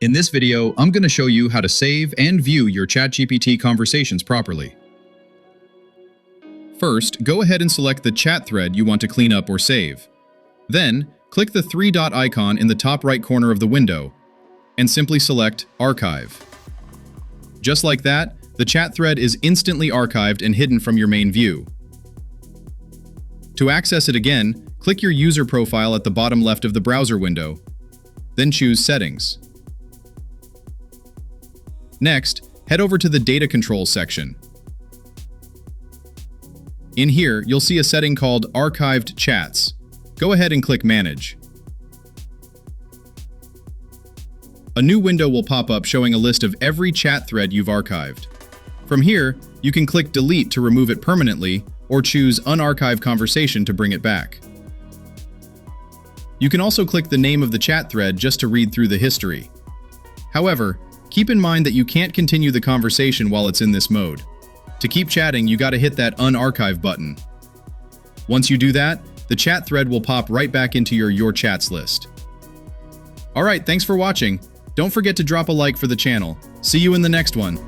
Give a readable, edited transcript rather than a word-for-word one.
In this video, I'm going to show you how to save and view your ChatGPT conversations properly. First, go ahead and select the chat thread you want to clean up or save. Then, click the three-dot icon in the top right corner of the window and simply select Archive. Just like that, the chat thread is instantly archived and hidden from your main view. To access it again, click your user profile at the bottom left of the browser window. Then choose Settings. Next, head over to the Data Controls section. In here, you'll see a setting called Archived Chats. Go ahead and click Manage. A new window will pop up showing a list of every chat thread you've archived. From here, you can click Delete to remove it permanently, or choose Unarchive Conversation to bring it back. You can also click the name of the chat thread just to read through the history. However, keep in mind that you can't continue the conversation while it's in this mode. To keep chatting, you gotta hit that Unarchive button. Once you do that, the chat thread will pop right back into your Chats list. Alright, thanks for watching. Don't forget to drop a like for the channel. See you in the next one.